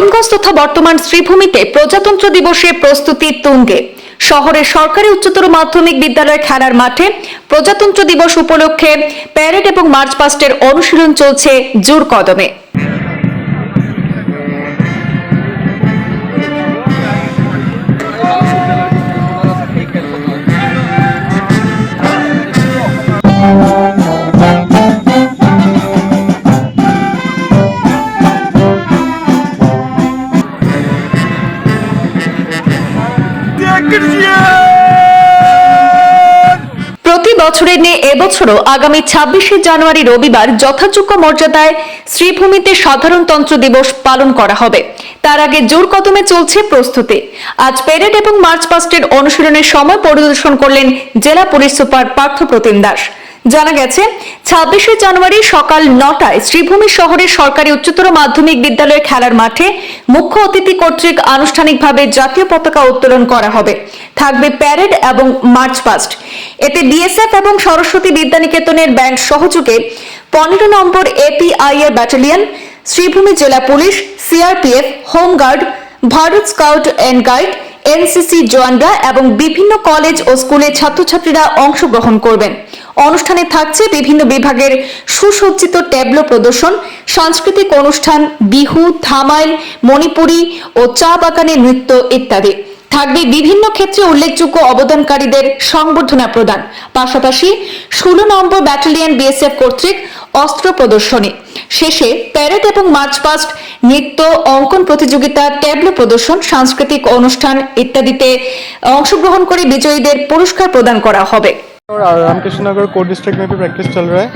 করিমগঞ্জ তথা বর্তমান শ্রীভূমিতে প্রজাতন্ত্র দিবসের প্রস্তুতি তুঙ্গে। শহরের সরকারি উচ্চতর মাধ্যমিক বিদ্যালয়ের খেলার মাঠে প্রজাতন্ত্র দিবস উপলক্ষে প্যারেড এবং মার্চ পাস্টের অনুশীলন চলছে জোর কদমে। প্রতি বছরের ন্যায় এবছরও আগামী ২৬শে জানুয়ারি রবিবার যথাযোগ্য মর্যাদায় শ্রীভূমিতে সাধারণতন্ত্র দিবস পালন করা হবে। তার আগে জোর কদমে চলছে প্রস্তুতি। আজ প্যারেড এবং মার্চ পাস্টের অনুশীলনের সময় পরিদর্শন করলেন জেলা পুলিশ সুপার পার্থপ্রতিম দাস। জানা গেছে ২৬শে জানুয়ারি সকাল ৯টায় শ্রীভূমি শহরের সরকারি উচ্চতর মাধ্যমিক বিদ্যালয়ের খেলার মাঠে মুখ্য অতিথি কর্তৃক আনুষ্ঠানিকভাবে জাতীয় পতাকা উত্তোলন করা হবে। থাকবে প্যারেড এবং মার্চ পাস্ট। এতে বিএসএফ এবং সরস্বতী বিদ্যানিকেতনের ব্যান্ড সহযোগে ১৫ নম্বর এপিআইএ ব্যাটালিয়ন, শ্রীভূমি জেলা police, CRPF, home guard, Bharat scout and guide, NCC জওয়ানরা এবং বিভিন্ন কলেজ ও স্কুলের ছাত্রছাত্রীরা অংশগ্রহণ করবেন। অনুষ্ঠানে থাকছে বিভিন্ন বিভাগের সুসজ্জিত ট্যাবলো প্রদর্শন, সাংস্কৃতিক অনুষ্ঠান, বিহু, ধামাইল, মণিপুরি ও চা বাগানের নৃত্য ইত্যাদি। থাকবে বিভিন্ন ক্ষেত্রে উল্লেখযোগ্য অবদানকারীদের সংবর্ধনা প্রদান, পাশাপাশি ১৬ নম্বর ব্যাটালিয়ন বিএসএফ কর্তৃক অস্ত্র প্রদর্শনী। শেষে প্যারেড এবং মার্চ পাস্ট, নৃত্য, অঙ্কন প্রতিযোগিতা, ট্যাবলো প্রদর্শন, সাংস্কৃতিক অনুষ্ঠান ইত্যাদিতে অংশগ্রহণ করে বিজয়ীদের পুরস্কার প্রদান করা হবে। और रामकृष्ण नगर कोर डिस्ट्रिक्ट में भी प्रैक्टिस चल रहा है।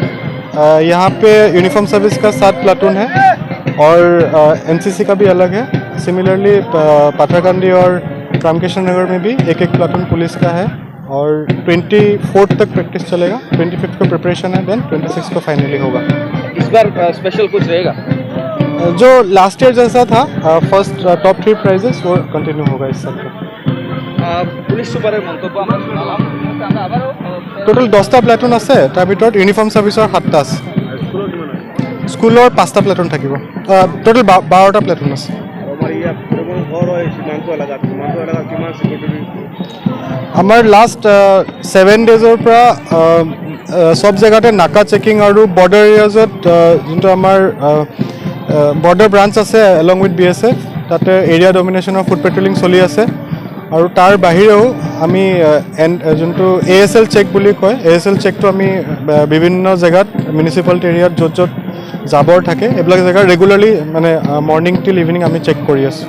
यहाँ पे यूनिफॉर्म सर्विस का 7 प्लाटून है और एनसीसी का भी अलग है। सिमिलरली पाथरकांडी और रामकृष्ण नगर में भी एक प्लाटून पुलिस का है और 24 तक प्रैक्टिस चलेगा। 25 को प्रिपरेशन है, देन 26 को फाइनली होगा। इस बार स्पेशल कुछ रहेगा? जो लास्ट ईयर जैसा था, फर्स्ट टॉप 3 प्राइजेस वो कंटिन्यू होगा इस साल। পুলিশ সুপারের মন্তব্য আমরা শুনলাম, আমরা আবারও টোটাল 10টা প্লাটুন আছে, তাৰ ভিতৰত ইউনিফৰ্ম সাৰ্ভিসৰ 7টা আছে। স্কুলৰ 5টা প্লাটুন থাকিব। টোটাল 12টা প্লাটুন আছে। আমাৰ লাষ্ট 7 ডেজৰ পৰা সব জেগাতে নাকা চেকিং আৰু বৰ্ডাৰ এৰিয়াজত যোনটো আমাৰ বৰ্ডাৰ ব্ৰাঞ্চ আছে এলং উইথ বিএছএফ, তাতে এৰিয়া ডমিনেশ্যনৰ ফুড পেট্ৰলিং চলি আছে। আৰু তাৰ বাহিৰেও আমি যোনটো ASL চেক বুলি কয়, ASL চেকটো আমি বিভিন্ন জেগাত মিউনিচিপালিটি এৰিয়াত য'ত য'ত জাবৰ থাকে এইবিলাক জেগাত ৰেগুলাৰলি মানে মৰ্ণিং টিল ইভিনিং আমি চেক কৰি আছোঁ।